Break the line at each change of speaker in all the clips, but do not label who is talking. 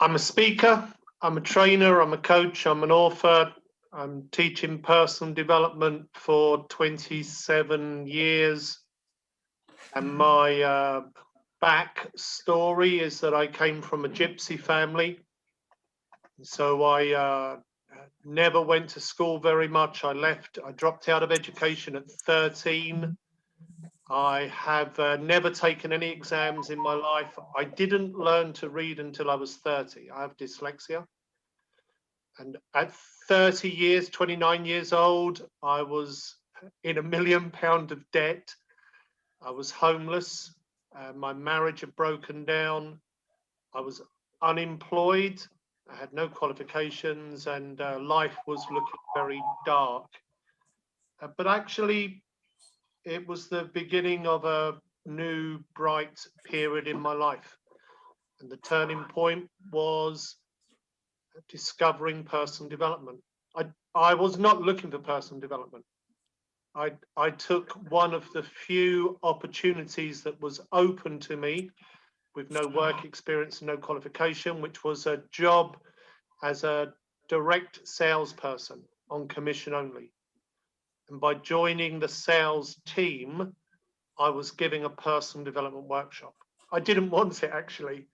I'm a speaker, I'm a trainer, I'm a coach, I'm an author. I'm teaching personal development for 27 years. And my back story is that I came from a gypsy family. So I never went to school very much. I dropped out of education at 13. I have never taken any exams in my life. I didn't learn to read until I was 30. I have dyslexia. And at 30 years, 29 years old, I was in £1 million of debt. I was homeless. My marriage had broken down. I was unemployed. I had no qualifications, and life was looking very dark. But actually, it was the beginning of a new, bright period in my life. And the turning point was discovering personal development. I was not looking for personal development. I took one of the few opportunities that was open to me with no work experience and no qualification, which was a job as a direct salesperson on commission only. And by joining the sales team, I was giving a personal development workshop. I didn't want it, actually.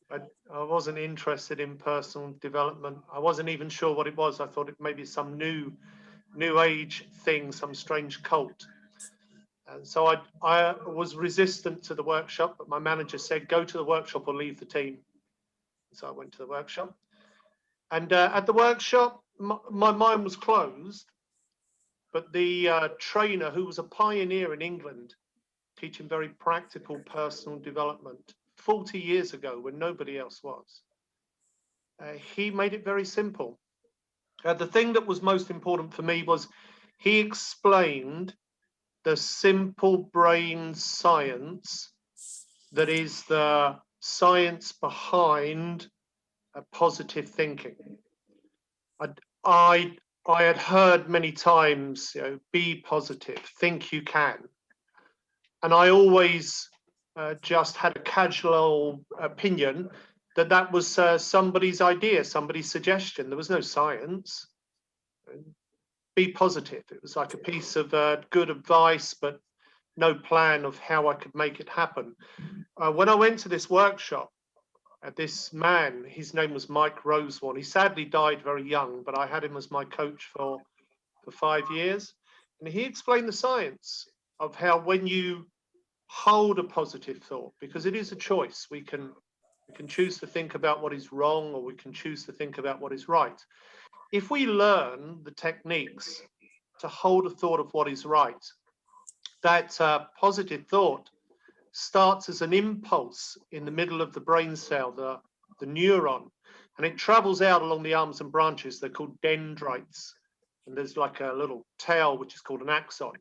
I wasn't interested in personal development. I wasn't even sure what it was. I thought it may be some new age thing, some strange cult. And so I was resistant to the workshop, but my manager said, go to the workshop or leave the team. So I went to the workshop. And at the workshop, my mind was closed, but the trainer, who was a pioneer in England, teaching very practical personal development 40 years ago when nobody else was, he made it very simple. The thing that was most important for me was he explained the simple brain science that is the science behind positive thinking. I had heard many times, be positive, think you can. And I always just had a casual opinion that that was somebody's idea, somebody's suggestion. There was no science. Be positive. It was like a piece of good advice, but no plan of how I could make it happen. When I went to this workshop, this man, his name was Mike Rosewarne. He sadly died very young, but I had him as my coach for 5 years. And he explained the science of how when you hold a positive thought, because it is a choice, we can choose to think about what is wrong, or we can choose to think about what is right. If we learn the techniques to hold a thought of what is right, that positive thought starts as an impulse in the middle of the brain cell, the neuron, and it travels out along the arms and branches. They're called dendrites. And there's like a little tail, which is called an axon.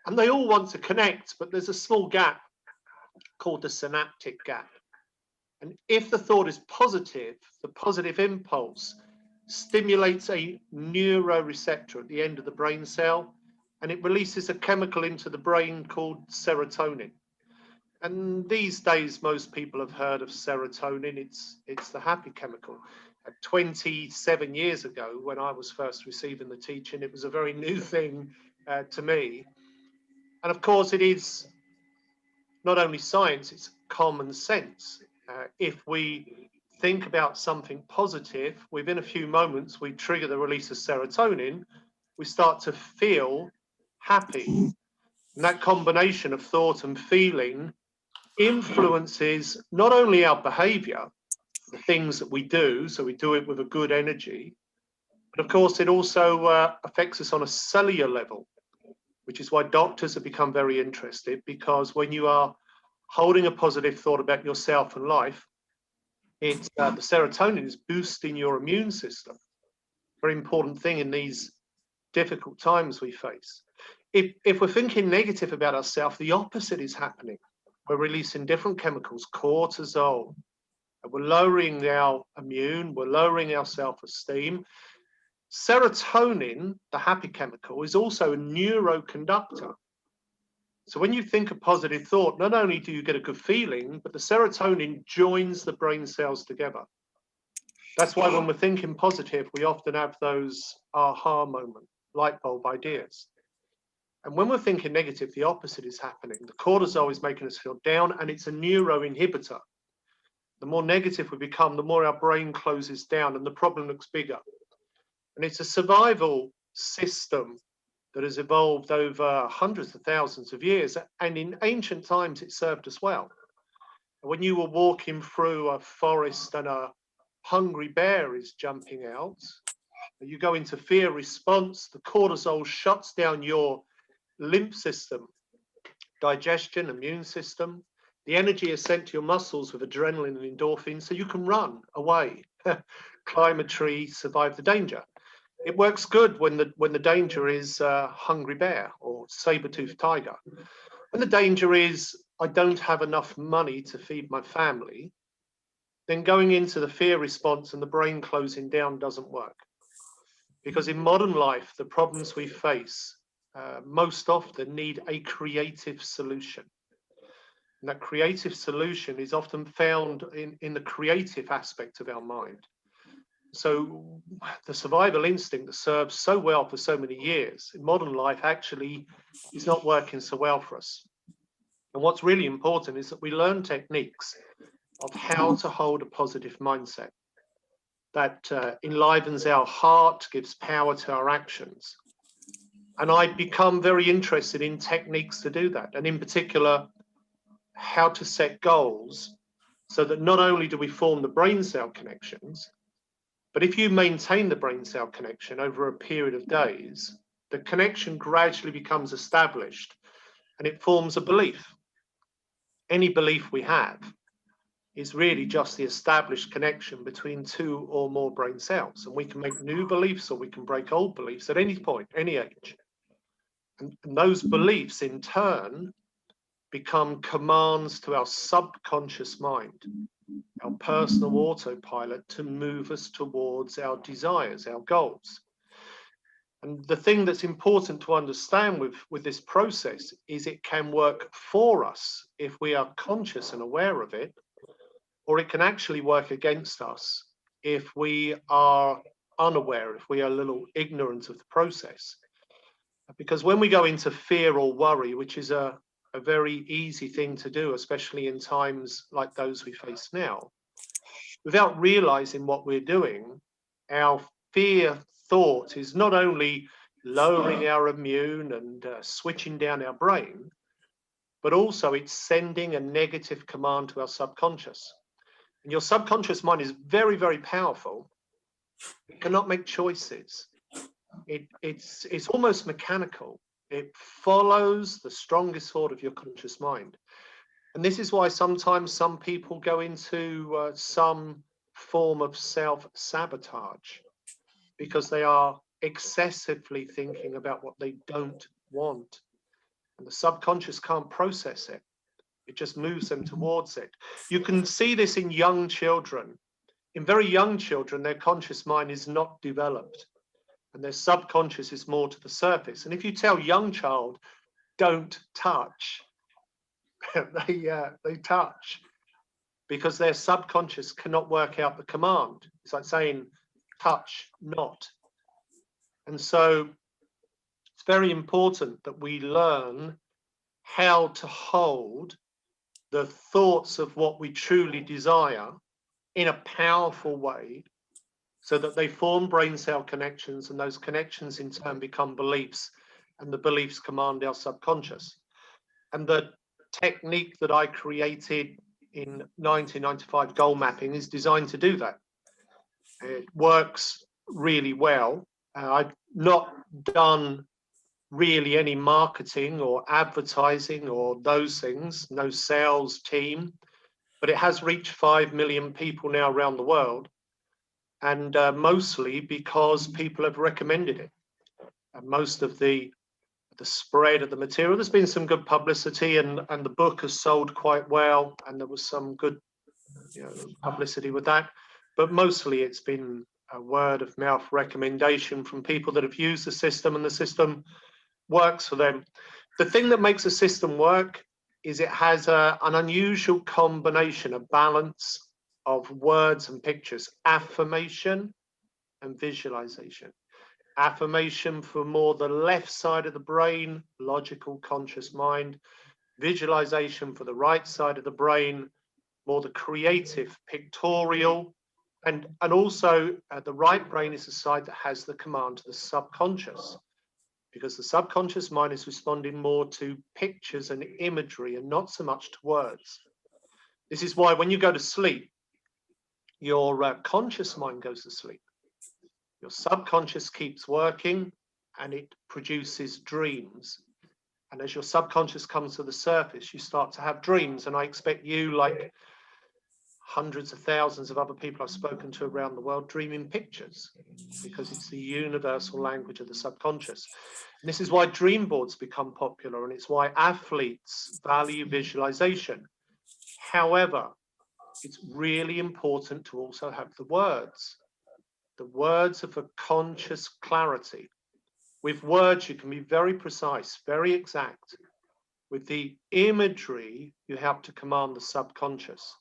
And they all want to connect, but there's a small gap called the synaptic gap. And if the thought is positive, the positive impulse stimulates a neuroreceptor at the end of the brain cell, and it releases a chemical into the brain called serotonin. And these days, most people have heard of serotonin. It's the happy chemical. 27 years ago, when I was first receiving the teaching, it was a very new thing to me. And of course, it is not only science, it's common sense. If we think about something positive, within a few moments, we trigger the release of serotonin. We start to feel happy. And that combination of thought and feeling influences not only our behavior, the things that we do, so we do it with a good energy, but of course it also affects us on a cellular level, which is why doctors have become very interested, because when you are holding a positive thought about yourself and life, it's the serotonin is boosting your immune system. Very important thing in these difficult times we face. If we're thinking negative about ourselves, the opposite is happening. We're releasing different chemicals, cortisol. We're lowering our immune, we're lowering our self-esteem. Serotonin, the happy chemical, is also a neuroconductor. So when you think a positive thought, not only do you get a good feeling, but the serotonin joins the brain cells together. That's why when we're thinking positive, we often have those aha moment, light bulb ideas. And when we're thinking negative, the opposite is happening. The cortisol is making us feel down, and it's a neuroinhibitor. The more negative we become, the more our brain closes down and the problem looks bigger. And it's a survival system that has evolved over hundreds of thousands of years. And in ancient times, it served us well. When you were walking through a forest and a hungry bear is jumping out, you go into fear response, the cortisol shuts down your lymph system, digestion, immune system. The energy is sent to your muscles with adrenaline and endorphins, so you can run away, climb a tree, survive the danger. It works good when the danger is hungry bear or saber-toothed tiger. When the danger is I don't have enough money to feed my family, then going into the fear response and the brain closing down doesn't work. Because in modern life, the problems we face most often need a creative solution. And that creative solution is often found in the creative aspect of our mind. So the survival instinct that serves so well for so many years in modern life actually is not working so well for us. And what's really important is that we learn techniques of how to hold a positive mindset that enlivens our heart, gives power to our actions. And I become very interested in techniques to do that. And in particular, how to set goals so that not only do we form the brain cell connections, but if you maintain the brain cell connection over a period of days, the connection gradually becomes established and it forms a belief. Any belief we have is really just the established connection between two or more brain cells. And we can make new beliefs or we can break old beliefs at any point, any age. And those beliefs in turn become commands to our subconscious mind, our personal autopilot, to move us towards our desires, our goals. And the thing that's important to understand with this process is it can work for us if we are conscious and aware of it, or it can actually work against us if we are unaware, if we are a little ignorant of the process. Because when we go into fear or worry, which is a very easy thing to do, especially in times like those we face now, without realizing what we're doing, our fear thought is not only lowering our immune and switching down our brain, but also it's sending a negative command to our subconscious. And your subconscious mind is very, very powerful. It cannot make choices. It's almost mechanical. It follows the strongest thought of your conscious mind. And this is why sometimes some people go into some form of self-sabotage, because they are excessively thinking about what they don't want. And the subconscious can't process it. It just moves them towards it. You can see this in young children. In very young children, their conscious mind is not developed and their subconscious is more to the surface. And if you tell a young child, don't touch, they touch because their subconscious cannot work out the command. It's like saying, touch not. And so it's very important that we learn how to hold the thoughts of what we truly desire in a powerful way so that they form brain cell connections, and those connections in turn become beliefs, and the beliefs command our subconscious. And the technique that I created in 1995, goal mapping, is designed to do that. It works really well. I've not done really any marketing or advertising or those things, no sales team, but it has reached 5 million people now around the world, and mostly because people have recommended it. And most of the spread of the material, there's been some good publicity, and the book has sold quite well, and there was some good publicity with that, but mostly it's been a word of mouth recommendation from people that have used the system, and the system works for them. The thing that makes a system work is it has an unusual combination of balance, of words and pictures: affirmation and visualization. Affirmation for more the left side of the brain, logical, conscious mind. Visualization for the right side of the brain, more the creative, pictorial. And also the right brain is the side that has the command to the subconscious, because the subconscious mind is responding more to pictures and imagery and not so much to words. This is why when you go to sleep, your conscious mind goes to sleep. Your subconscious keeps working and it produces dreams. And as your subconscious comes to the surface, you start to have dreams. And I expect you, like hundreds of thousands of other people I've spoken to around the world, dreaming pictures, because it's the universal language of the subconscious. And this is why dream boards become popular, and it's why athletes value visualization. However, it's really important to also have the words of a conscious clarity. With words, you can be very precise, very exact. With the imagery, you have to command the subconscious.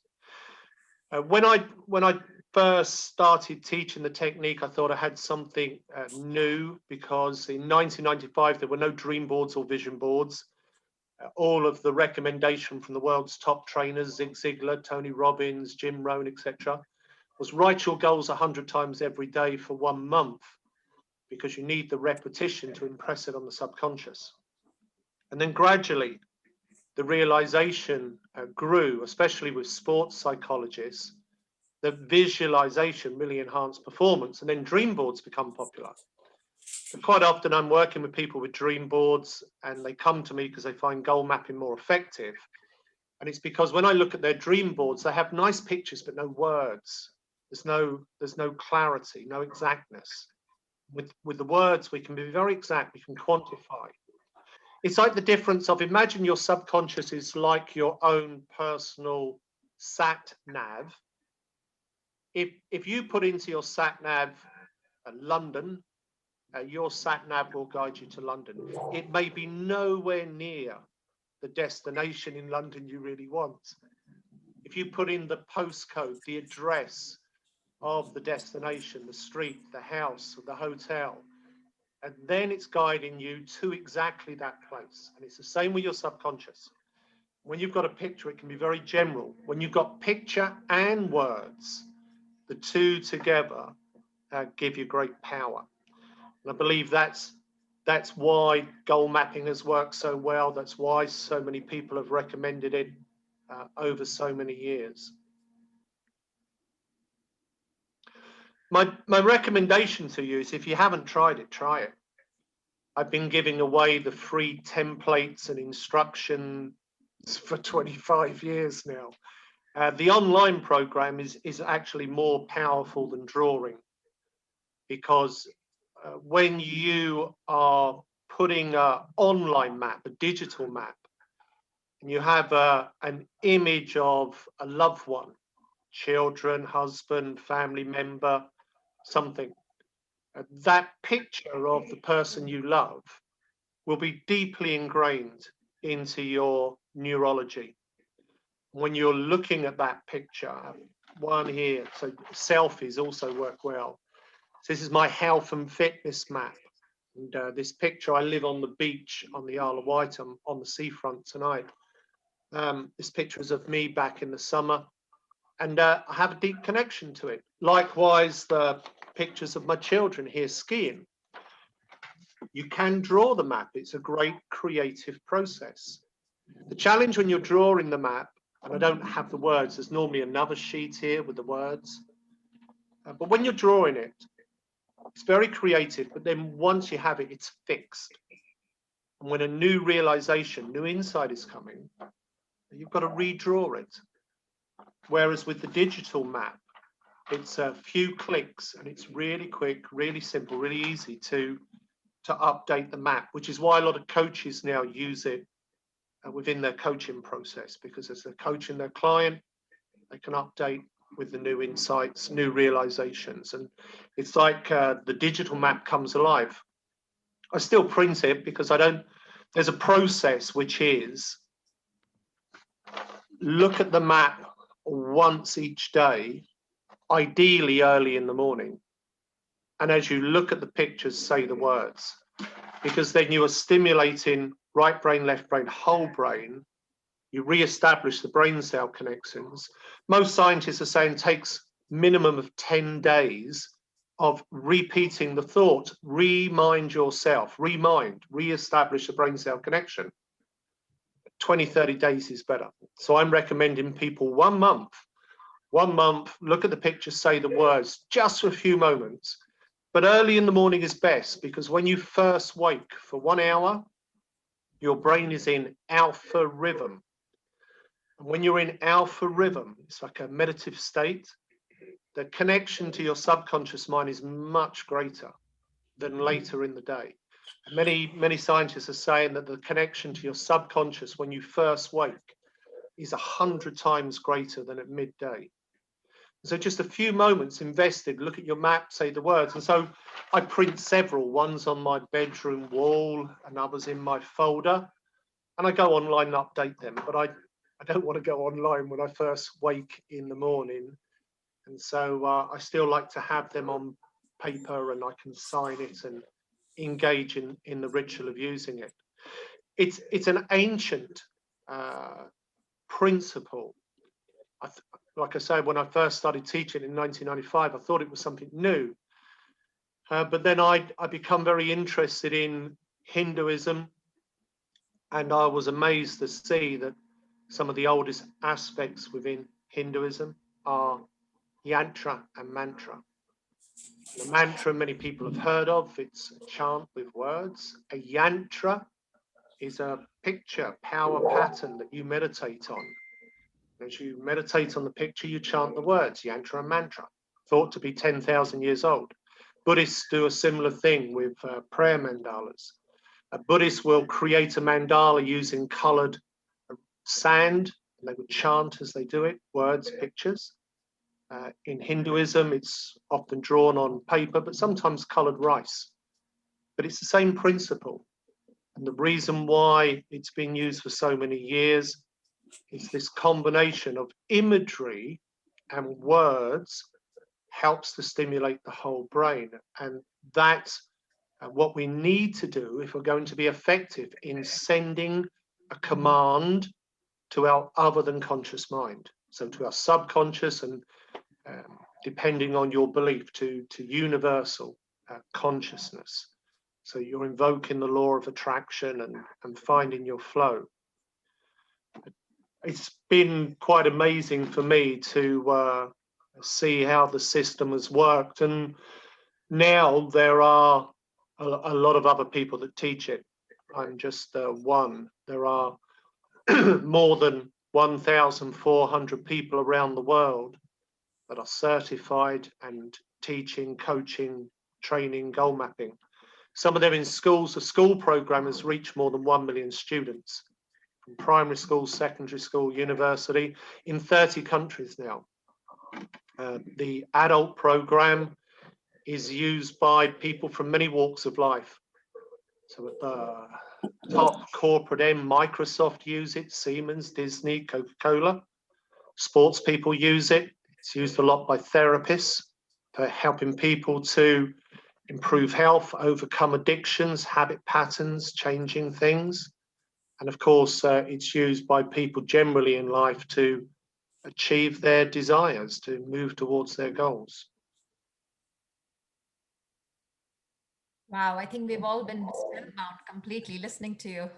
When I first started teaching the technique, I thought I had something new, because in 1995 there were no dream boards or vision boards. All of the recommendation from the world's top trainers, Zig Ziglar, Tony Robbins, Jim Rohn, etc., was write your goals 100 times every day for 1 month, because you need the repetition to impress it on the subconscious. And then gradually the realization grew, especially with sports psychologists, that visualization really enhanced performance, and then dream boards become popular. And quite often I'm working with people with dream boards, and they come to me because they find goal mapping more effective. And it's because when I look at their dream boards, they have nice pictures but no words. There's no clarity, no exactness. With the words, we can be very exact, we can quantify. It's like the difference of, imagine your subconscious is like your own personal sat nav. If you put into your sat nav London, your sat nav will guide you to London. It may be nowhere near the destination in London you really want. If you put in the postcode, the address of the destination, the street, the house, or the hotel, and then it's guiding you to exactly that place. And it's the same with your subconscious. When you've got a picture, it can be very general. When you've got picture and words, the two together give you great power. And I believe that's why goal mapping has worked so well. That's why so many people have recommended it over so many years. My recommendation to you is, if you haven't tried it, try it. I've been giving away the free templates and instructions for 25 years now. The online program is actually more powerful than drawing, because when you are putting an online map, a digital map, and you have an image of a loved one, children, husband, family member, something, that picture of the person you love will be deeply ingrained into your neurology. When you're looking at that picture, one here, so selfies also work well. So this is my health and fitness map. And this picture, I live on the beach on the Isle of Wight. I'm on the seafront tonight. This picture is of me back in the summer, and I have a deep connection to it. Likewise, the pictures of my children here skiing. You can draw the map. It's a great creative process. The challenge when you're drawing the map, and I don't have the words, there's normally another sheet here with the words. But when you're drawing it, it's very creative, but then once you have it, it's fixed. And when a new realization, new insight is coming, you've got to redraw it. Whereas with the digital map, it's a few clicks and it's really quick, really simple, really easy to update the map, which is why a lot of coaches now use it within their coaching process, because as they're coaching their client, they can update with the new insights, new realizations. And it's like the digital map comes alive. I still print it because there's a process which is, look at the map once each day, ideally early in the morning. And as you look at the pictures, say the words, because then you are stimulating right brain, left brain, whole brain. You re-establish the brain cell connections. Most scientists are saying it takes minimum of 10 days of repeating the thought. Remind yourself, re-establish the brain cell connection. 20, 30 days is better. So I'm recommending people 1 month, look at the picture, say the words just for a few moments. But early in the morning is best, because when you first wake for 1 hour, your brain is in alpha rhythm. And when you're in alpha rhythm, it's like a meditative state. The connection to your subconscious mind is much greater than later in the day. Many scientists are saying that the connection to your subconscious when you first wake is 100 times greater than at midday. So just a few moments invested, look at your map, say the words. And so I print several, one's on my bedroom wall and others in my folder. And I go online and update them, but I don't want to go online when I first wake in the morning. And so I still like to have them on paper, and I can sign it and engage in the ritual of using it. It's an ancient principle. Like I said, when I first started teaching in 1995, I thought it was something new. But then I become very interested in Hinduism, and I was amazed to see that some of the oldest aspects within Hinduism are Yantra and Mantra. The mantra many people have heard of, it's a chant with words. A yantra is a picture, power pattern that you meditate on. As you meditate on the picture, you chant the words, Yantra and Mantra, thought to be 10,000 years old. Buddhists do a similar thing with prayer mandalas. Buddhists will create a mandala using colored sand, and they would chant as they do it, words, pictures. In Hinduism, it's often drawn on paper, but sometimes colored rice. But it's the same principle. And the reason why it's been used for so many years is this combination of imagery and words helps to stimulate the whole brain. And that's what we need to do if we're going to be effective in sending a command to our other than conscious mind. So to our subconscious, and depending on your belief, to universal consciousness. So you're invoking the law of attraction and finding your flow. It's been quite amazing for me to see how the system has worked. And now there are a lot of other people that teach it. I'm just one. There are more than 1,400 people around the world that are certified and teaching, coaching, training, goal mapping. Some of them in schools. The school program has reached more than 1 million students, from primary school, secondary school, university, in 30 countries now. The adult program is used by people from many walks of life. So at the top corporate end, Microsoft use it, Siemens, Disney, Coca-Cola. Sports people use it. It's used a lot by therapists for helping people to improve health, overcome addictions, habit patterns, changing things. And of course, it's used by people generally in life to achieve their desires, to move towards their goals.
Wow, I think we've all been spellbound completely listening to you.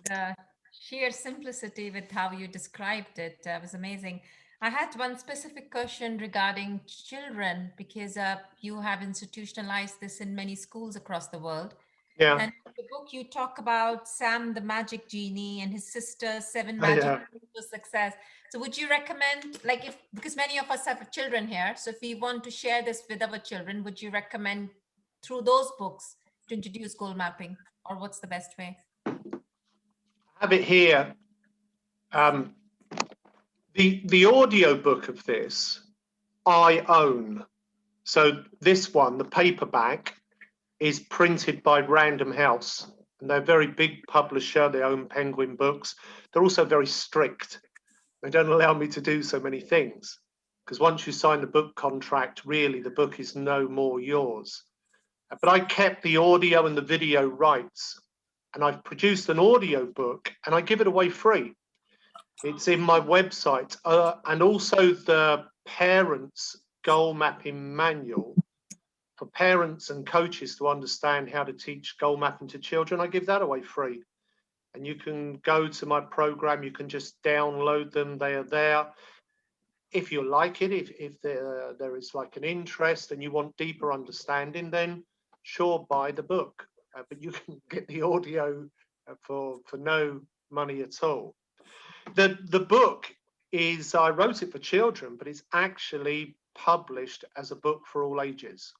The sheer simplicity with how you described it was amazing. I had one specific question regarding children, because you have institutionalized this in many schools across the world.
Yeah.
And in the book, you talk about Sam the Magic Genie and his sister, Seven
Oh,
Magic
yeah.
Keys for Success. So would you recommend, like, if, because many of us have children here, so if we want to share this with our children, would you recommend through those books to introduce goal mapping, or what's the best way?
I have it here. The audio book of this I own. So this one, the paperback, is printed by Random House, and they're a very big publisher. They own Penguin Books. They're also very strict. They don't allow me to do so many things, because once you sign the book contract, really the book is no more yours. But I kept the audio and the video rights, and I've produced an audio book, and I give it away free. It's in my website, and also the parents' goal mapping manual for parents and coaches to understand how to teach goal mapping to children. I give that away free. And you can go to my program, you can just download them, they are there. If you like it, if there is like an interest and you want deeper understanding, then sure, buy the book. But you can get the audio for no money at all. The book is, I wrote it for children, but it's actually published as a book for all ages,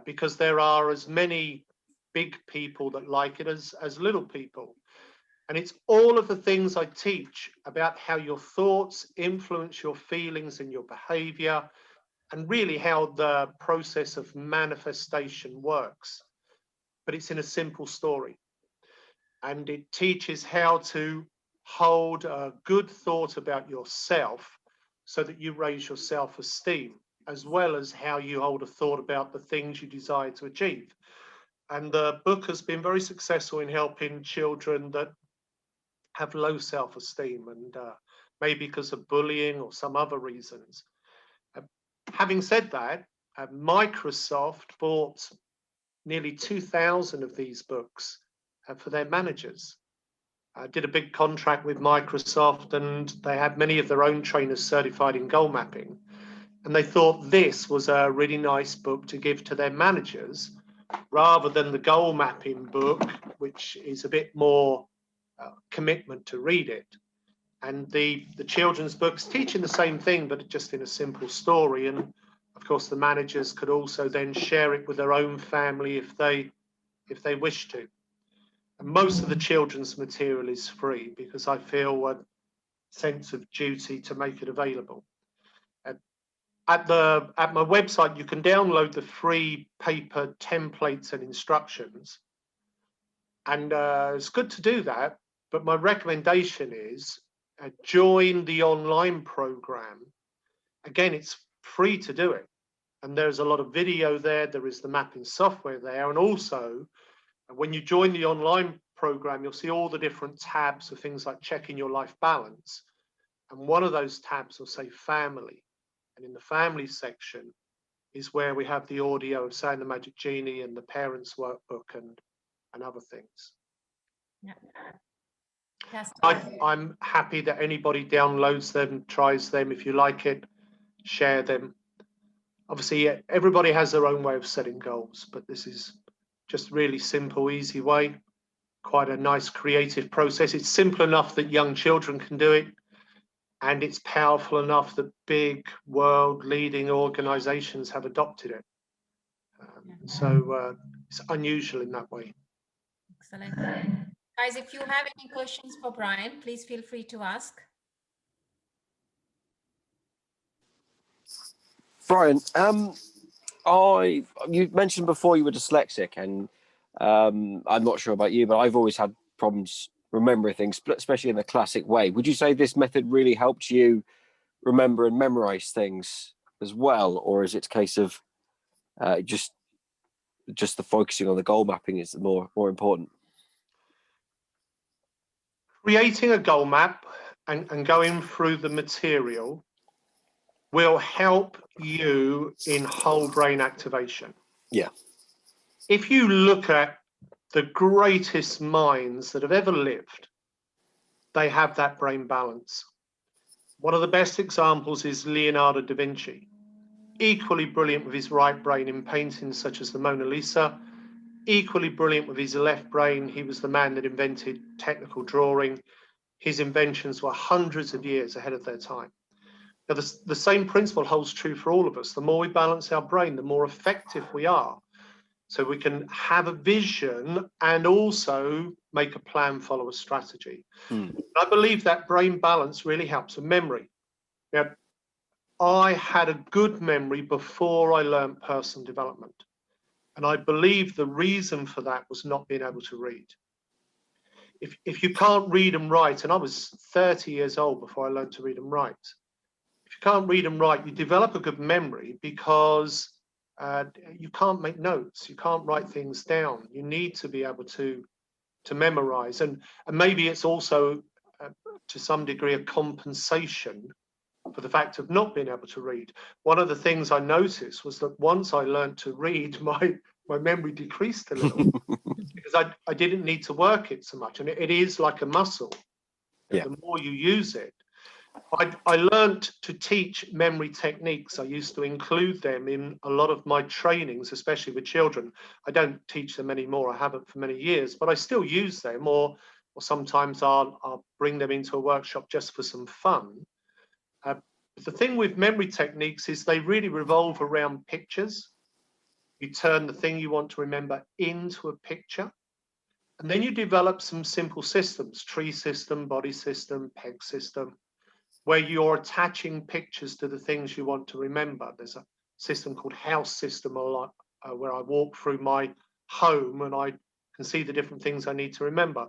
because there are as many big people that like it as little people. And it's all of the things I teach about how your thoughts influence your feelings and your behavior, and really how the process of manifestation works. But it's in a simple story. And it teaches how to hold a good thought about yourself so that you raise your self-esteem, as well as how you hold a thought about the things you desire to achieve. And the book has been very successful in helping children that have low self-esteem, and maybe because of bullying or some other reasons. Having said that, Microsoft bought nearly 2,000 of these books for their managers. I did a big contract with Microsoft, and they had many of their own trainers certified in goal mapping. And they thought this was a really nice book to give to their managers, rather than the goal mapping book, which is a bit more commitment to read it. And the children's books teaching the same thing, but just in a simple story. And of course, the managers could also then share it with their own family if they wish to. And most of the children's material is free, because I feel a sense of duty to make it available. At my website, you can download the free paper templates and instructions, and it's good to do that. But my recommendation is join the online program. Again, it's free to do it, and there's a lot of video there. There is the mapping software there, and also when you join the online program, you'll see all the different tabs of things like checking your life balance, and one of those tabs will say family, and in the family section is where we have the audio of Saying the Magic Genie and the parents workbook and other things.
Yeah.
I'm happy that anybody downloads them, tries them. If you like it, share them. Obviously, everybody has their own way of setting goals, but this is just really simple, easy way. Quite a nice creative process. It's simple enough that young children can do it, and it's powerful enough that big world leading organizations have adopted it. So it's unusual in that way.
Excellent. Guys, if you have any questions for Brian, please feel free to ask.
Brian, you mentioned before you were dyslexic, and I'm not sure about you, but I've always had problems remembering things, especially in the classic way. Would you say this method really helped you remember and memorize things as well, or is it a case of just the focusing on the goal mapping is more important?
Creating a goal map and going through the material will help you in whole brain activation.
Yeah.
If you look at the greatest minds that have ever lived, they have that brain balance. One of the best examples is Leonardo da Vinci. Equally brilliant with his right brain in paintings such as the Mona Lisa. Equally brilliant with his left brain. He was the man that invented technical drawing. His inventions were hundreds of years ahead of their time. Now, the same principle holds true for all of us. The more we balance our brain, the more effective we are. So we can have a vision and also make a plan, follow a strategy. I believe that brain balance really helps with memory. Now, I had a good memory before I learned personal development. And I believe the reason for that was not being able to read. if you can't read and write, and I was 30 years old before I learned to read and write. If you can't read and write, you develop a good memory because you can't make notes, you can't write things down. You need to be able to memorize, and maybe it's also to some degree a compensation for the fact of not being able to read. One of the things I noticed was that once I learned to read, my memory decreased a little because I didn't need to work it so much. And it is like a muscle.
Yeah.
The more you use it. I learned to teach memory techniques. I used to include them in a lot of my trainings, especially with children. I don't teach them anymore. I haven't for many years, but I still use them, or sometimes I'll bring them into a workshop just for some fun. The thing with memory techniques is they really revolve around pictures. You turn the thing you want to remember into a picture, and then you develop some simple systems: tree system, body system, peg system, where you're attaching pictures to the things you want to remember. There's a system called house system, where I walk through my home and I can see the different things I need to remember.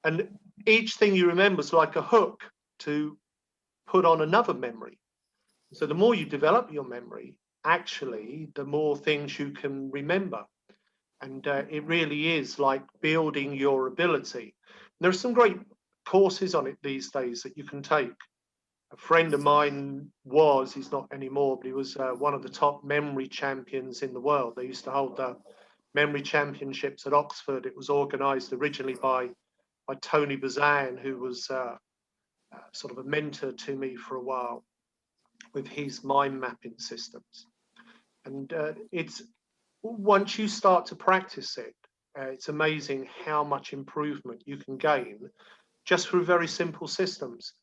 And each thing you remember is like a hook to put on another memory. So the more you develop your memory, actually, the more things you can remember. And it really is like building your ability. There are some great courses on it these days that you can take. A friend of mine he's not anymore, but he was one of the top memory champions in the world. They used to hold the memory championships at Oxford. It was organized originally by Tony Bazan, who was sort of a mentor to me for a while with his mind mapping systems. And it's once you start to practice it, it's amazing how much improvement you can gain just through very simple systems.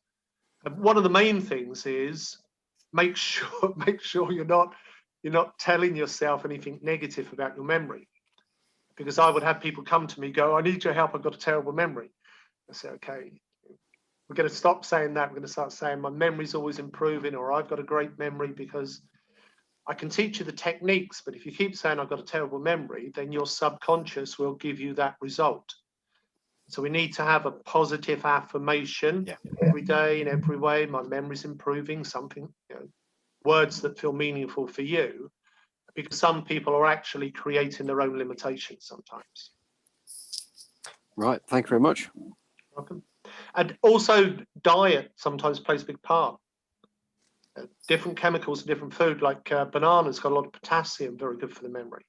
One of the main things is make sure you're not telling yourself anything negative about your memory, because I would have people come to me, go, I need your help, I've got a terrible memory. I say, okay, we're going to stop saying that. We're going to start saying my memory's always improving, or I've got a great memory, because I can teach you the techniques, but if you keep saying I've got a terrible memory, then your subconscious will give you that result. So we need to have a positive affirmation every day in every way. My memory's improving, something, words that feel meaningful for you, because some people are actually creating their own limitations sometimes.
Right. Thank you very much.
Welcome. And also diet sometimes plays a big part. Different chemicals in different food, like bananas got a lot of potassium, very good for the memory.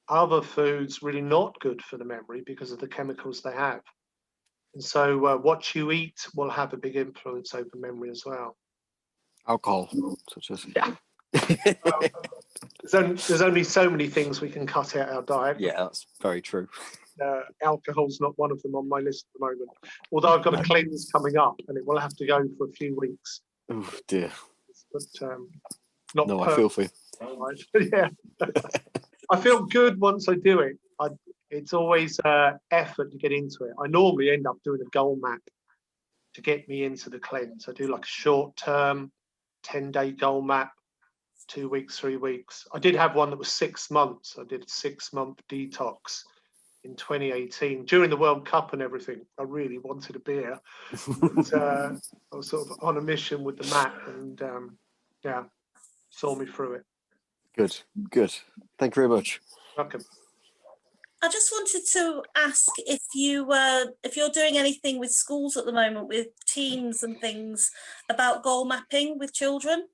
Other foods really not good for the memory because of the chemicals they have. And so what you eat will have a big influence over memory as well.
Alcohol, such as
there's only so many things we can cut out our diet.
Yeah, that's very true.
Alcohol's not one of them on my list at the moment. Although I've got a cleanse coming up, and it will have to go for a few weeks.
Oh dear.
But not.
No, I feel for you.
Right? Yeah. I feel good once I do it. It's always effort to get into it. I normally end up doing a goal map to get me into the cleanse. I do like a short-term 10-day goal map, 2 weeks, 3 weeks. I did have one that was 6 months. I did a 6-month detox in 2018 during the World Cup and everything. I really wanted a beer. But, I was sort of on a mission with the map, and saw me through it.
Good. Thank you very much.
Welcome.
I just wanted to ask if you're doing anything with schools at the moment, with teams and things, about goal mapping with children,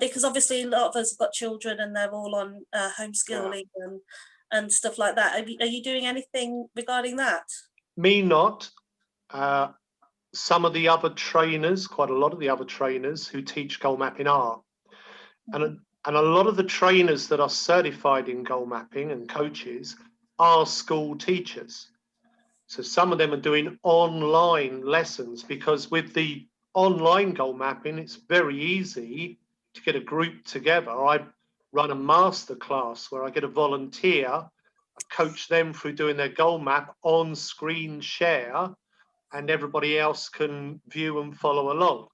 because obviously a lot of us have got children and they're all on homeschooling and stuff like that. Are you doing anything regarding that? Me
not. Some of the other trainers, quite a lot of the other trainers who teach goal mapping are. And a lot of the trainers that are certified in goal mapping and coaches are school teachers. So some of them are doing online lessons, because with the online goal mapping, it's very easy to get a group together. I run a master class where I get a volunteer, I coach them through doing their goal map on screen share, and everybody else can view and follow along.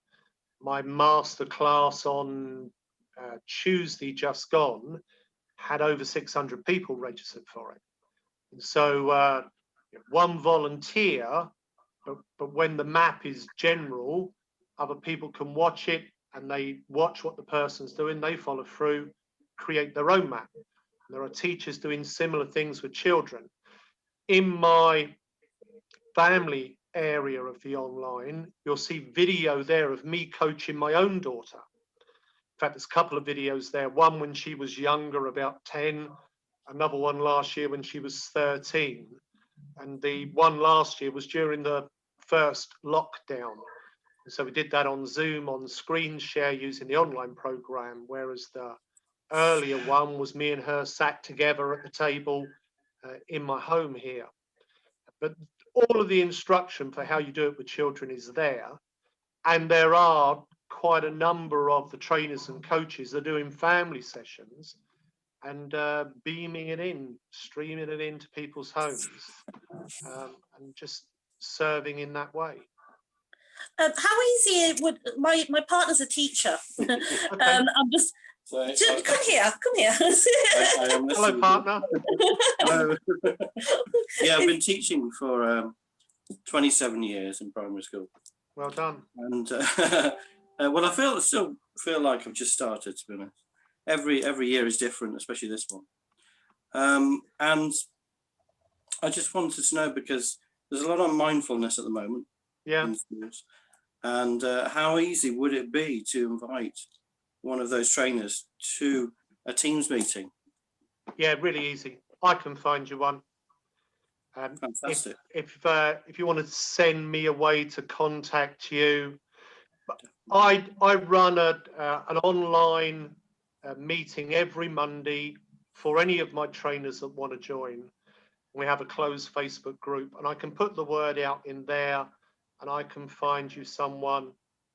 My master class on Tuesday just gone had over 600 people registered for it. And so one volunteer, but when the map is general, other people can watch it, and they watch what the person's doing, they follow through, create their own map. There are teachers doing similar things with children. In my family area of the online, you'll see video there of me coaching my own daughter. In fact, there's a couple of videos there, one when she was younger, about 10, another one last year when she was 13. And the one last year was during the first lockdown. And so we did that on Zoom, on screen share using the online program, whereas the earlier one was me and her sat together at the table in my home here. But all of the instruction for how you do it with children is there. And there are quite a number of the trainers and coaches that are doing family sessions and beaming it in, streaming it into people's homes, and just serving in that way.
How easy would my partner's a teacher?
Okay.
I'm just come here.
Hello, partner.
Hello. Yeah, I've been teaching for 27 years in primary school.
Well done.
And well, I still feel like I've just started, to be honest. Every year is different, especially this one. And I just wanted to know, because there's a lot of mindfulness at the moment.
Yeah.
In schools. And how easy would it be to invite one of those trainers to a Teams meeting?
Yeah, really easy. I can find you one.
Fantastic.
If you want to send me a way to contact you, I run an online meeting every Monday for any of my trainers that want to join. We have a closed Facebook group, and I can put the word out in there, and I can find you someone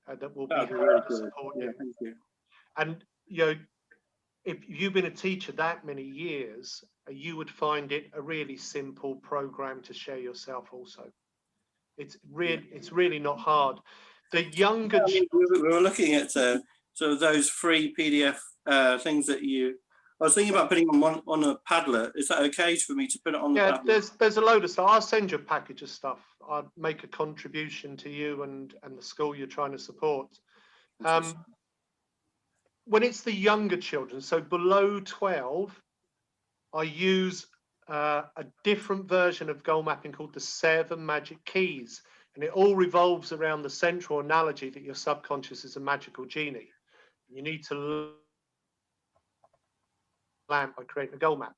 that will be happy to support you.
Thank you.
And if you've been a teacher that many years, you would find it a really simple program to share yourself also. It's really not hard. The younger
we were looking at sort of those free PDF things that I was thinking about putting on a Padlet. Is that okay for me to put it on the Padlet?
There's a load of stuff. I'll send you a package of stuff. I'll make a contribution to you and the school you're trying to support. When it's the younger children, so below 12, I use a different version of goal mapping called the 7 Magic Keys. And it all revolves around the central analogy that your subconscious is a magical genie. You need to land by creating a goal map.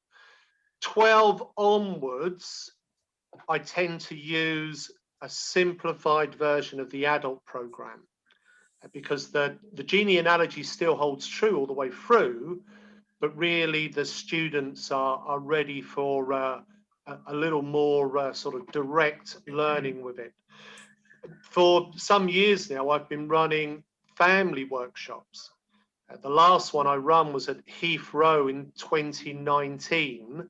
12 onwards, I tend to use a simplified version of the adult program, because the genie analogy still holds true all the way through, but really the students are ready for a little more sort of direct learning with it. For some years now, I've been running family workshops. The last one I run was at Heathrow in 2019.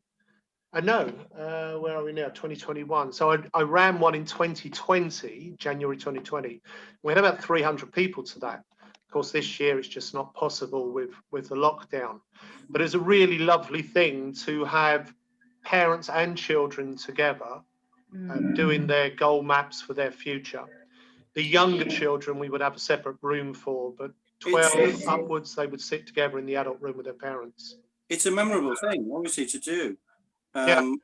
Where are we now? 2021. So I ran one in 2020, January 2020. We had about 300 people to that. Of course, this year it's just not possible with the lockdown. But it's a really lovely thing to have parents and children together doing their goal maps for their future. The younger children we would have a separate room for, but 12 upwards, they would sit together in the adult room with their parents.
It's a memorable thing, obviously, to do. To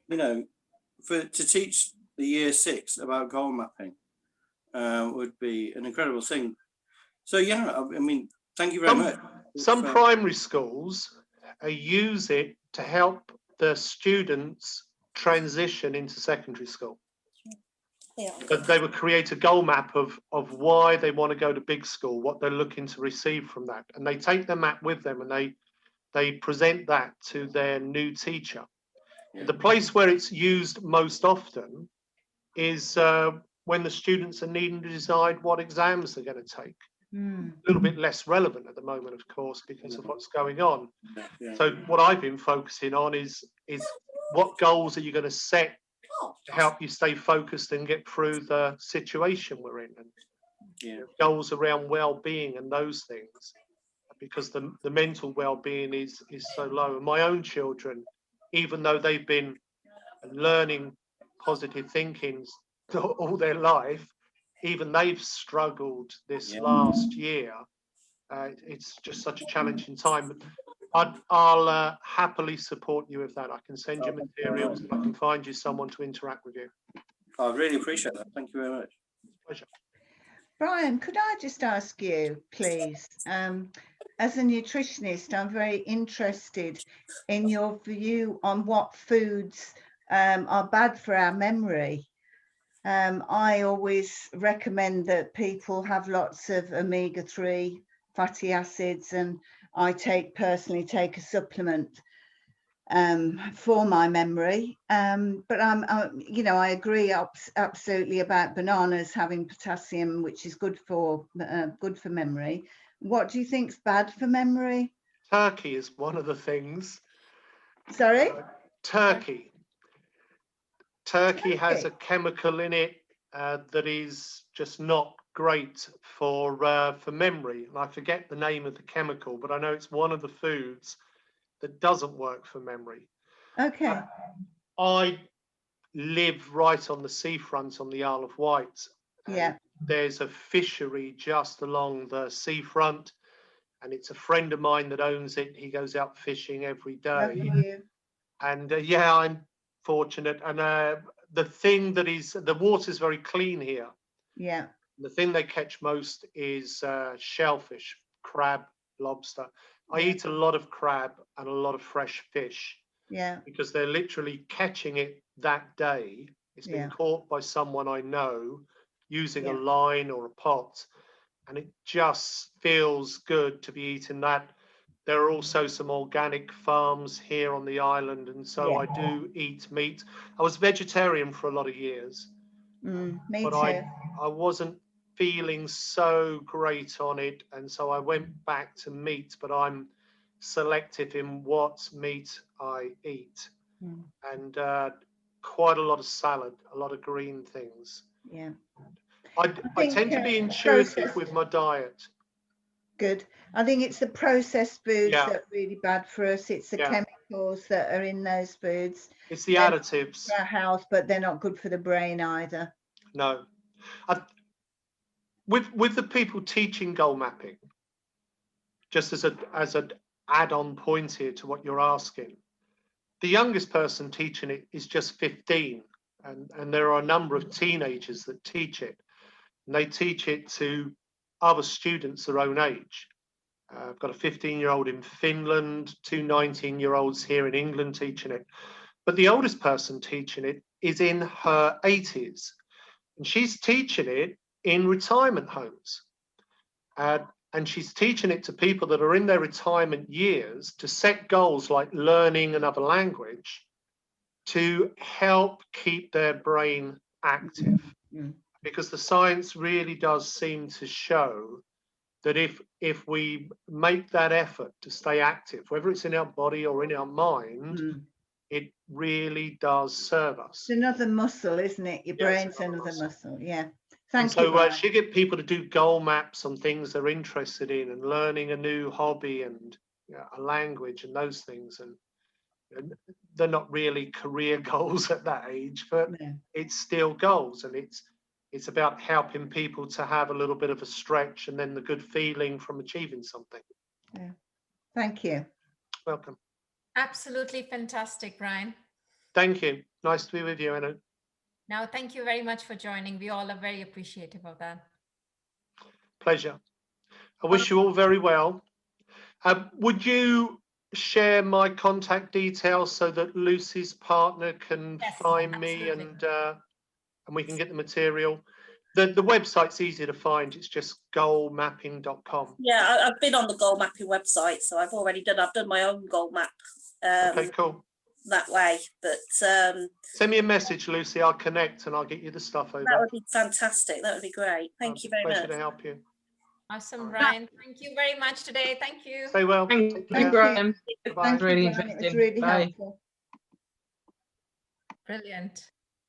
teach the year 6 about goal mapping would be an incredible thing. So yeah, I mean, thank you very much.
Some primary schools use it to help the students transition into secondary school.
Yeah.
But they would create a goal map of why they want to go to big school, what they're looking to receive from that. And they take the map with them and they present that to their new teacher. The place where it's used most often is when the students are needing to decide what exams they're going to take. A little bit less relevant at the moment, of course, because of what's going on. So what I've been focusing on is what goals are you going to set to help you stay focused and get through the situation we're in, and goals around well-being and those things, because the mental well-being is so low. And my own children, even though they've been learning positive thinking all their life, even they've struggled this last year. It's just such a challenging time. I'll happily support you with that. I can send you materials and I can find you someone to interact with you.
I really appreciate that. Thank you very much.
Pleasure.
Brian, could I just ask you, please, as a nutritionist, I'm very interested in your view on what foods are bad for our memory. I always recommend that people have lots of omega-3 fatty acids, and I personally take a supplement for my memory. But I agree absolutely about bananas having potassium, which is good for memory. What do you think's bad for memory?
Turkey is one of the things.
Sorry?
Turkey has a chemical in it that is just not great for memory. And I forget the name of the chemical, but I know it's one of the foods that doesn't work for memory.
Okay.
I live right on the seafront on the Isle of Wight.
Yeah.
There's a fishery just along the seafront, and it's a friend of mine that owns it. He goes out fishing every day. And yeah, I'm fortunate. And the thing that is, the water's very clean here.
Yeah.
The thing they catch most is shellfish, crab, lobster. I eat a lot of crab and a lot of fresh fish.
Yeah.
Because they're literally catching it that day. It's been caught by someone I know using a line or a pot, and it just feels good to be eating that. There are also some organic farms here on the island, and so I do eat meat. I was vegetarian for a lot of years,
Me
but
too.
I wasn't feeling so great on it, and so I went back to meat, but I'm selective in what meat I eat. And quite a lot of salad, a lot of green things.
Yeah.
I tend to be intuitive with my diet.
Good. I think it's the processed foods
Yeah.
that are really bad for us. It's the chemicals that are in those foods.
It's the
They're
additives.
good for our health, but they're not good for the brain either.
No. With the people teaching goal mapping, just as an add-on point here to what you're asking, the youngest person teaching it is just 15, and there are a number of teenagers that teach it, and they teach it to other students their own age. I've got a 15-year-old in Finland, 2 19-year-olds here in England teaching it, but the oldest person teaching it is in her 80s, and she's teaching it in retirement homes. And she's teaching it to people that are in their retirement years to set goals like learning another language to help keep their brain active. Because the science really does seem to show that if we make that effort to stay active, whether it's in our body or in our mind, it really does serve us.
It's another muscle, isn't it? Your brain's another muscle. Yeah. Thank you.
So she get people to do goal maps on things they're interested in and learning a new hobby and a language and those things. And they're not really career goals at that age, but it's still goals. And it's about helping people to have a little bit of a stretch and then the good feeling from achieving something.
Yeah. Thank you.
Welcome.
Absolutely fantastic, Brian.
Thank you. Nice to be with you, Anna.
Now, thank you very much for joining. We all are very appreciative of that.
Pleasure. I wish you all very well. Would you share my contact details so that Lucy's partner can find me and we can get the material? The website's easy to find. It's just goalmapping.com.
Yeah, I've been on the goal mapping website, so I've done my own goal map.
Okay, cool.
That way, but
send me a message, Lucy. I'll connect and I'll get you the stuff over.
That would be fantastic. That would be great. Thank you very much.
Pleasure to help you.
Awesome, Brian. Thank you very much today. Thank you.
Stay well.
Thank you, Brian.
Bye.
Thank you, Brian. It's really helpful.
Brilliant.